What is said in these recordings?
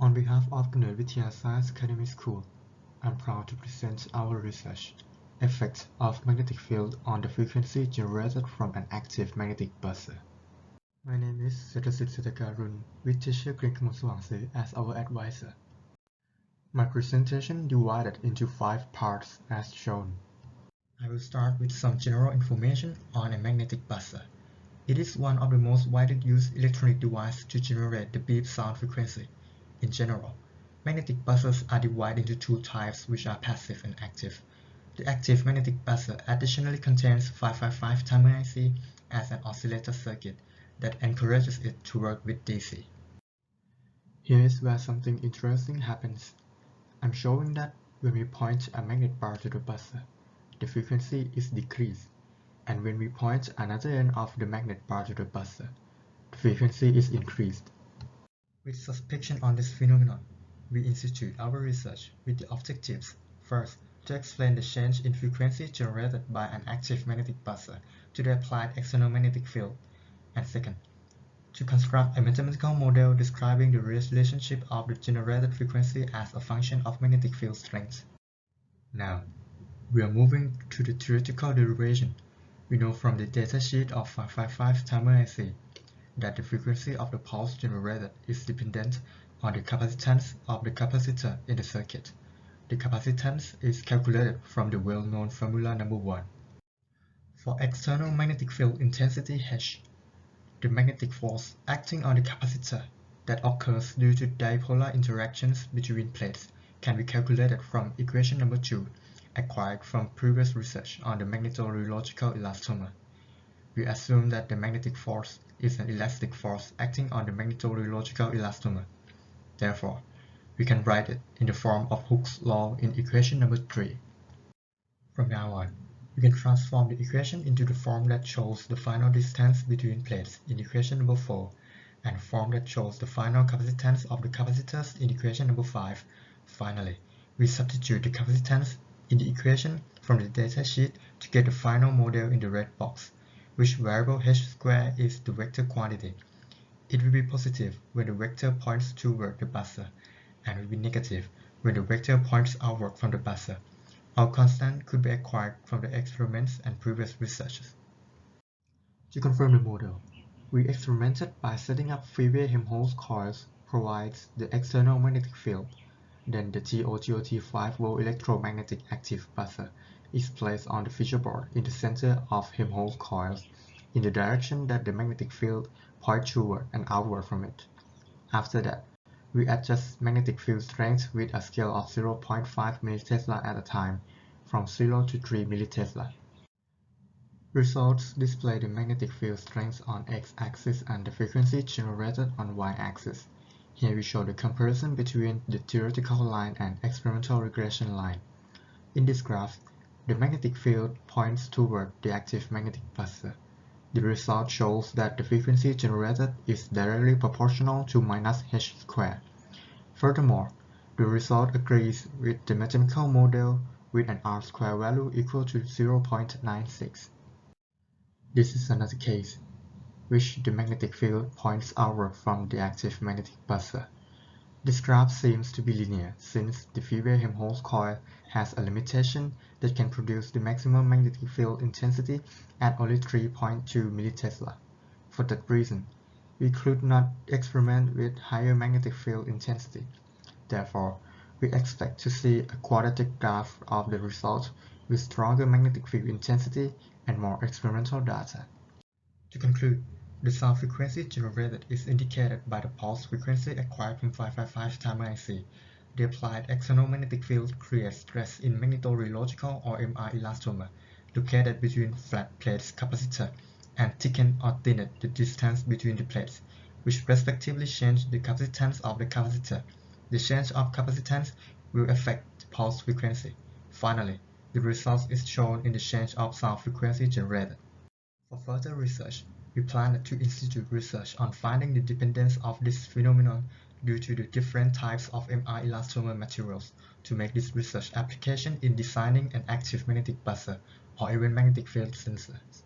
On behalf of Kamnoetvidya Science Academy School, I'm proud to present our research, Effect of Magnetic Field on the Frequency Generated from an Active Magnetic Buzzer. My name is Settasit Settagaroon, with teacher Kriangamon Sawangsri as our advisor. My presentation divided into 5 parts as shown. I will start with some general information on a magnetic buzzer. It is one of the most widely used electronic devices to generate the beep sound frequency. In general, magnetic buzzers are divided into 2 types, which are passive and active. The active magnetic buzzer additionally contains 555 timer IC as an oscillator circuit that encourages it to work with DC. Here is where something interesting happens. I'm showing that when we point a magnet bar to the buzzer, the frequency is decreased, and when we point another end of the magnet bar to the buzzer, the frequency is increased. With suspicion on this phenomenon, we institute our research with the objectives: first, to explain the change in frequency generated by an active magnetic buzzer to the applied external magnetic field, and second, to construct a mathematical model describing the relationship of the generated frequency as a function of magnetic field strength. Now, we are moving to the theoretical derivation. We know from the datasheet of 555 timer IC that the frequency of the pulse generated is dependent on the capacitance of the capacitor in the circuit. The capacitance is calculated from the well-known formula number 1. For external magnetic field intensity H, the magnetic force acting on the capacitor that occurs due to dipolar interactions between plates can be calculated from equation number 2, acquired from previous research on the magnetorheological elastomer. We assume that the magnetic force is an elastic force acting on the magnetorheological elastomer. Therefore, we can write it in the form of Hooke's law in equation number 3. From now on, we can transform the equation into the form that shows the final distance between plates in equation number 4, and the form that shows the final capacitance of the capacitors in equation number 5. Finally, we substitute the capacitance in the equation from the datasheet to get the final model in the red box, which variable h square is the vector quantity. It will be positive when the vector points toward the buzzer, and will be negative when the vector points outward from the buzzer. Our constant could be acquired from the experiments and previous researches. To confirm the model, we experimented by setting up 3-way Helmholtz coils provides the external magnetic field. Then the TOGOT 5-volt electromagnetic active buzzer is placed on the feature board in the center of Helmholtz coils in the direction that the magnetic field points toward and outward from it. After that, we adjust magnetic field strength with a scale of 0.5 millitesla at a time, from 0 to 3 millitesla. Results display the magnetic field strength on x-axis and the frequency generated on y-axis. Here we show the comparison between the theoretical line and experimental regression line. In this graph, the magnetic field points toward the active magnetic buzzer. The result shows that the frequency generated is directly proportional to minus h squared. Furthermore, the result agrees with the mathematical model with an R-square value equal to 0.96. This is another case, which the magnetic field points outward from the active magnetic buzzer. This graph seems to be linear, since the 3-way Helmholtz coil has a limitation that can produce the maximum magnetic field intensity at only 3.2 millitesla. For that reason, we could not experiment with higher magnetic field intensity. Therefore, we expect to see a quadratic graph of the result with stronger magnetic field intensity and more experimental data. To conclude, the sound frequency generated is indicated by the pulse frequency acquired from 555 timer IC. The applied external magnetic field creates stress in magnetorheological or MR elastomer, located between flat plates capacitor, and thicken or thinner the distance between the plates, which respectively change the capacitance of the capacitor. The change of capacitance will affect the pulse frequency. Finally, the result is shown in the change of sound frequency generated. For further research, we plan to institute research on finding the dependence of this phenomenon due to the different types of MR elastomer materials to make this research application in designing an active magnetic buzzer or even magnetic field sensors.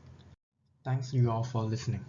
Thanks you all for listening.